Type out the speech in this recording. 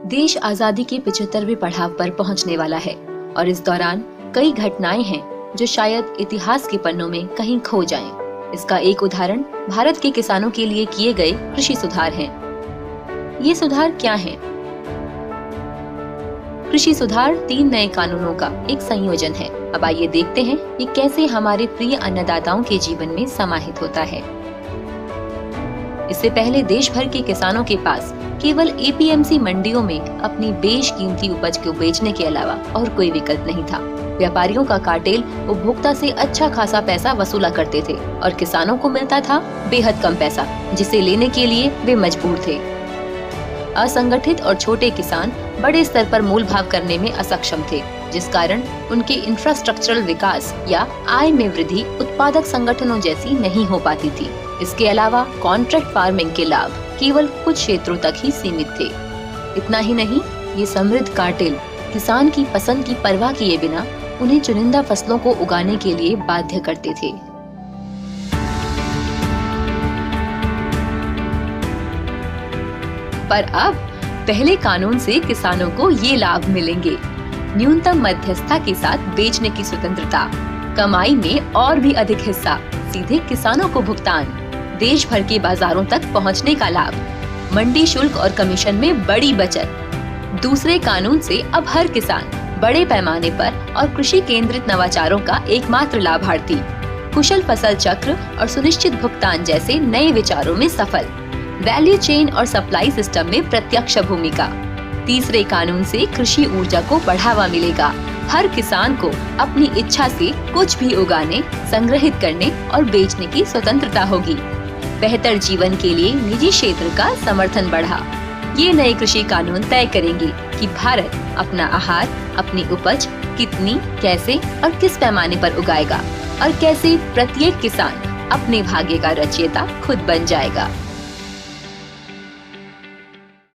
देश आजादी के 75वें पड़ाव पर पहुंचने वाला है और इस दौरान कई घटनाएं हैं जो शायद इतिहास के पन्नों में कहीं खो जाएं। इसका एक उदाहरण भारत के किसानों के लिए किए गए कृषि सुधार हैं। ये सुधार क्या हैं? कृषि सुधार 3 नए कानूनों का एक संयोजन है। अब आइए देखते हैं ये कैसे हमारे प्रिय अन्नदाताओं के जीवन में समाहित होता है। इससे पहले देश भर के किसानों के पास केवल एपीएमसी मंडियों में अपनी बेशकीमती उपज को बेचने के अलावा और कोई विकल्प नहीं था। व्यापारियों का कार्टेल उपभोक्ता से अच्छा खासा पैसा वसूला करते थे और किसानों को मिलता था बेहद कम पैसा, जिसे लेने के लिए वे मजबूर थे। असंगठित और छोटे किसान बड़े स्तर पर मोल भाव करने में असक्षम थे, जिस कारण उनके इंफ्रास्ट्रक्चरल विकास या आय में वृद्धि उत्पादक संगठनों जैसी नहीं हो पाती थी। इसके अलावा कॉन्ट्रैक्ट फार्मिंग के लाभ केवल कुछ क्षेत्रों तक ही सीमित थे। इतना ही नहीं, ये समृद्ध कार्टेल किसान की पसंद की परवाह किए बिना उन्हें चुनिंदा फसलों को उगाने के लिए बाध्य करते थे। पर अब पहले कानून से किसानों को ये लाभ मिलेंगे: न्यूनतम मध्यस्थता के साथ बेचने की स्वतंत्रता, कमाई में और भी अधिक हिस्सा सीधे किसानों को भुगतान, देश भर के बाजारों तक पहुंचने का लाभ, मंडी शुल्क और कमीशन में बड़ी बचत। दूसरे कानून से अब हर किसान बड़े पैमाने पर और कृषि केंद्रित नवाचारों का एकमात्र लाभार्थी, कुशल फसल चक्र और सुनिश्चित भुगतान जैसे नए विचारों में सफल, वैल्यू चेन और सप्लाई सिस्टम में प्रत्यक्ष भूमिका। तीसरे कानून से कृषि ऊर्जा को बढ़ावा मिलेगा। हर किसान को अपनी इच्छा से कुछ भी उगाने, संग्रहित करने और बेचने की स्वतंत्रता होगी। बेहतर जीवन के लिए निजी क्षेत्र का समर्थन बढ़ा। ये नए कृषि कानून तय करेंगे कि भारत अपना आहार, अपनी उपज कितनी, कैसे और किस पैमाने पर उगाएगा और कैसे प्रत्येक किसान अपने भाग्य का रचयिता खुद बन जाएगा।